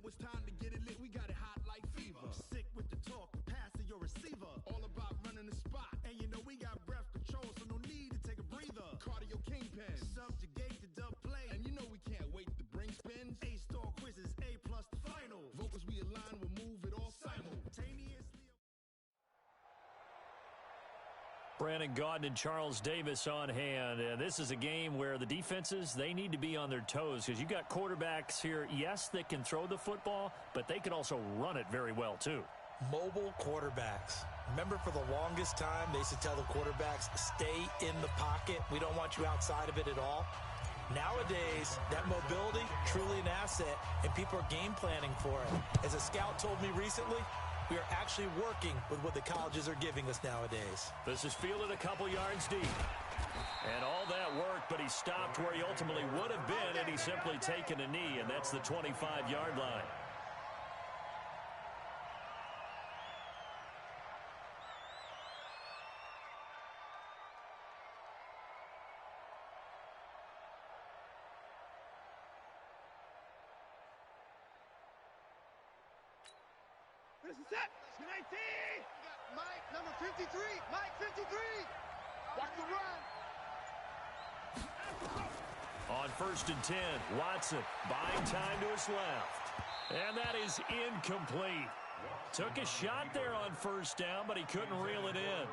it's time to get it lit. We got it hot like fever. I'm sick with the talk, pass to your receiver. All about running the spot. And you know we got breath control, so no need to take a breather. Cardio kingpin. Subjugate the dub play. And you know we can't wait to bring spins. A-star quizzes, A+ the final. Vocals we align, we'll move it all simultaneously. Brandon Gaudin and Charles Davis on hand. And this is a game where the defenses, they need to be on their toes because you got quarterbacks here, yes, that can throw the football, but they can also run it very well too. Mobile quarterbacks. Remember, for the longest time, they used to tell the quarterbacks, stay in the pocket. We don't want you outside of it at all. Nowadays, that mobility, truly an asset, and people are game planning for it. As a scout told me recently, we are actually working with what the colleges are giving us nowadays. This is fielded a couple yards deep. And all that worked, but he stopped where he ultimately would have been, and he's simply taken a knee, and that's the 25-yard line. This is it. 19. Mike, number 53. Mike, 53. Watch the run. On 1st and 10, Watson buying time to his left. And that is incomplete. Took a shot there on 1st down, but he couldn't reel it in.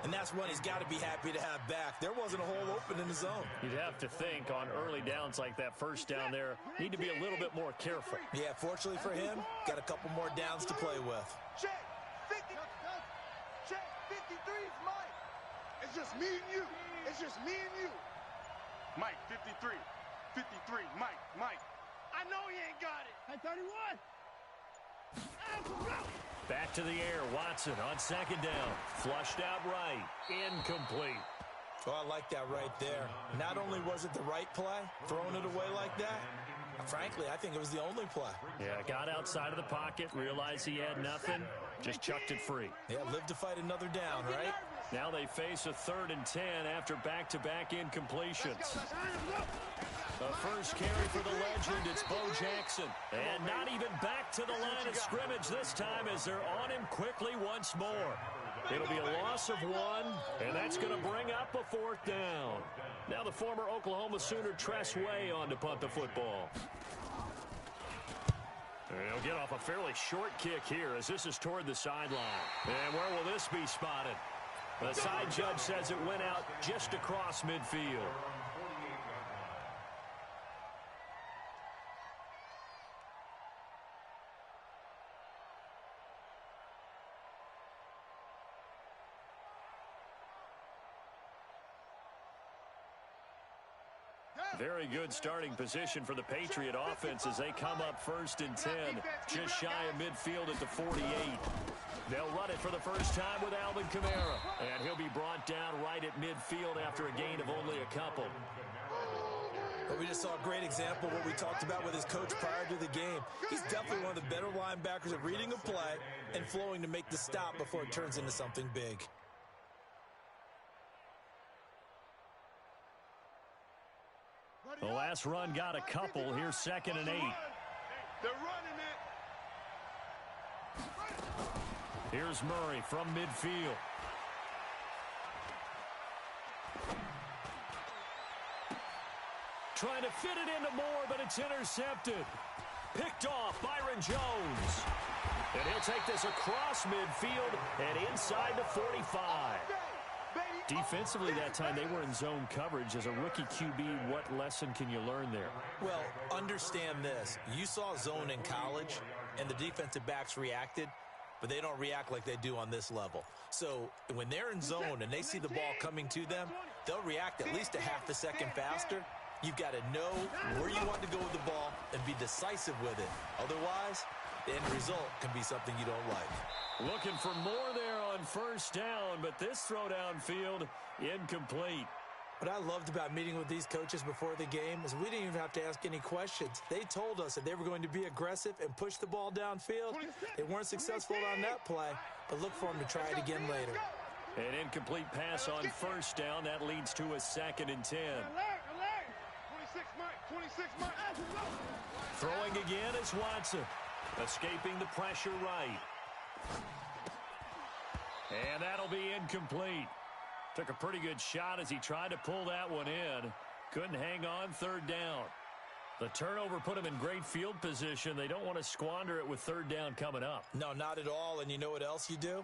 And that's one he's got to be happy to have back. There wasn't a hole open in the zone. You'd have to think on early downs like that 1st down there, need to be a little bit more careful. Yeah, fortunately for him, got a couple more downs to play with. Check. 50. Check. 53 is Mike. It's just me and you. It's just me and you. Mike, 53. 53. Mike. I know he ain't got it. At 31. Back to the air, Watson on 2nd down. Flushed out right. Incomplete. Oh, I like that right there. Not only was it the right play, throwing it away like that, frankly, I think it was the only play. Yeah, got outside of the pocket, realized he had nothing, just chucked it free. Yeah, live to fight another down, right? Now they face a 3rd and 10 after back-to-back incompletions. The first carry for the legend, it's Bo Jackson. And not even back to the line of scrimmage this time as they're on him quickly once more. It'll be a loss of 1, and that's going to bring up a 4th down. Now the former Oklahoma Sooner Tress Way on to punt the football. He'll get off a fairly short kick here as this is toward the sideline. And where will this be spotted? The side judge says it went out just across midfield. Very good starting position for the Patriot offense as they come up 1st and 10, just shy of midfield at the 48. They'll run it for the first time with Alvin Kamara, and he'll be brought down right at midfield after a gain of only a couple. But we just saw a great example of what we talked about with his coach prior to the game. He's definitely one of the better linebackers at reading a play and flowing to make the stop before it turns into something big. The last run got a couple. Here's 2nd and 8. They're running it. Here's Murray from midfield. Trying to fit it into Moore, but it's intercepted. Picked off Byron Jones. And he'll take this across midfield and inside the 45. Defensively that time, they were in zone coverage. As a rookie QB, what lesson can you learn there? Well, understand this. You saw zone in college, and the defensive backs reacted, but they don't react like they do on this level. So when they're in zone and they see the ball coming to them, they'll react at least a half a second faster. You've got to know where you want to go with the ball and be decisive with it. Otherwise, the end result can be something you don't like. Looking for more there on 1st down, but this throw downfield incomplete. What I loved about meeting with these coaches before the game is we didn't even have to ask any questions. They told us that they were going to be aggressive and push the ball downfield. They weren't successful on that play, but look for them to try it again later. An incomplete pass on 1st down. That leads to a 2nd and 10. 26, Mike. 26, Mike. Throwing again is Watson. Escaping the pressure right. And that'll be incomplete. Took a pretty good shot as he tried to pull that one in. Couldn't hang on, third down. The turnover put him in great field position. They don't want to squander it with third down coming up. No, not at all. And you know what else you do?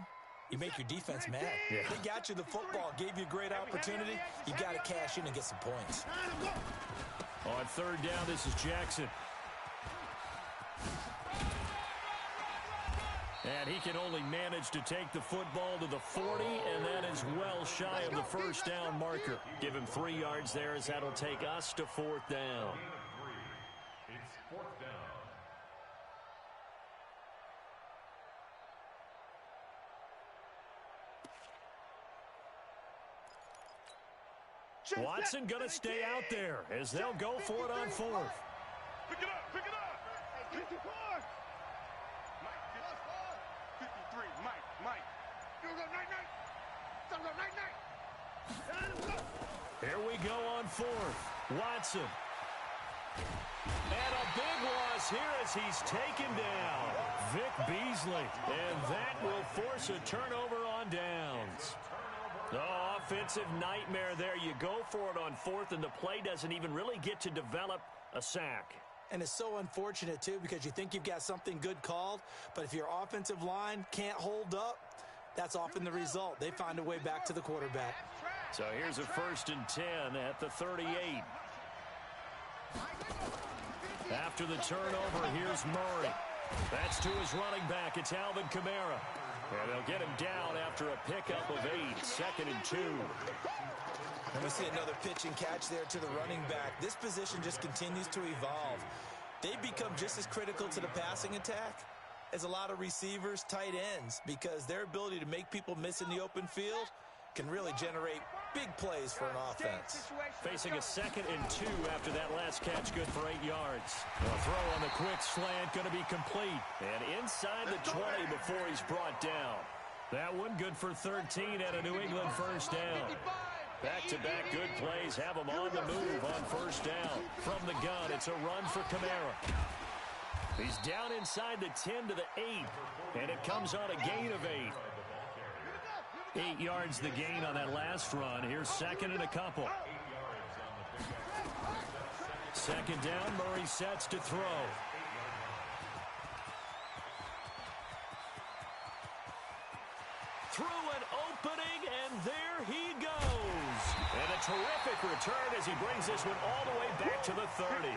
You make your defense mad. Yeah. They got you the football, gave you a great opportunity. You got to cash in and get some points. On third down, this is Jackson. And he can only manage to take the football to the 40, and that is well shy of the first down marker. Give him 3 yards there as that'll take us to fourth down. It's fourth down. Watson going to stay out there as they'll go for it on fourth. Pick it up, pick it up. 54. Mike, 53, Mike. You go night-night. Son go night-night. Here we go on fourth. Watson. And a big loss here as he's taken down. Vic Beasley. And that will force a turnover on downs. Oh, offensive nightmare there. You go for it on fourth, and the play doesn't even really get to develop a sack. And it's so unfortunate, too, because you think you've got something good called, but if your offensive line can't hold up, that's often the result. They find a way back to the quarterback. So here's a 1st and 10 at the 38. After the turnover, here's Murray. That's to his running back. It's Alvin Kamara. And they'll get him down after a pickup of 8, 2nd and 2. And we see another pitch and catch there to the running back. This position just continues to evolve. They become just as critical to the passing attack as a lot of receivers, tight ends, because their ability to make people miss in the open field can really generate big plays for an offense. Facing a 2nd and 2 after that last catch, good for 8 yards. A throw on the quick slant, going to be complete. And inside the 20 before he's brought down. That one good for 13 and a New England first down. Back-to-back good plays have him on the move on first down. From the gun, it's a run for Kamara. He's down inside the 10 to the 8, and it comes on a gain of 8. 8 yards the gain on that last run. Here's 2nd and a couple. 2nd down, Murray sets to throw. Through an opening, and there he goes. And a terrific return as he brings this one all the way back to the 30.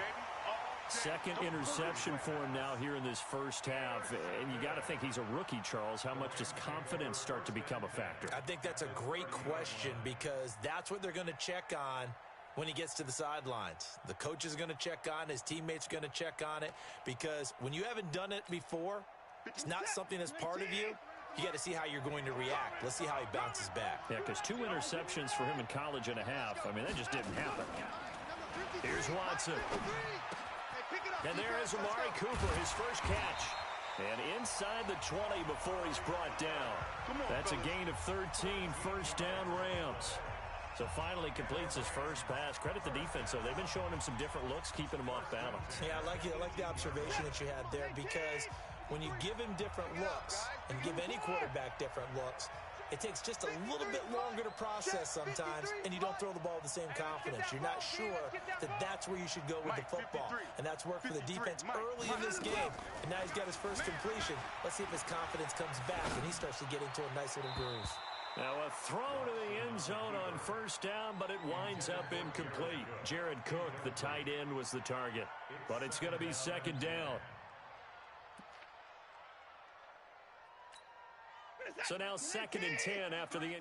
2nd interception for him now here in this first half. And you got to think he's a rookie, Charles. How much does confidence start to become a factor? I think that's a great question because that's what they're going to check on when he gets to the sidelines. The coach is going to check on, his teammates are going to check on it, because when you haven't done it before, it's not something that's part of you. You got to see how you're going to react. Let's see how he bounces back. Yeah, because 2 interceptions for him in college and a half. I mean, that just didn't happen. Here's Watson. And there is Amari Cooper, his first catch. And inside the 20 before he's brought down. That's a gain of 13, first down Rams. So finally completes his first pass. Credit the defense, though. They've been showing him some different looks, keeping him off balance. Yeah, I like the observation that you had there, because when you give him different looks and give any quarterback different looks, it takes just a little bit longer to process sometimes, and you don't throw the ball with the same confidence. You're not sure that that's where you should go with the football, and that's worked for the defense early in this game, and now he's got his first completion. Let's see if his confidence comes back, and he starts to get into a nice little groove. Now a throw to the end zone on first down, but it winds up incomplete. Jared Cook, the tight end, was the target, but it's going to be 2nd down. So now 2nd and 10 after the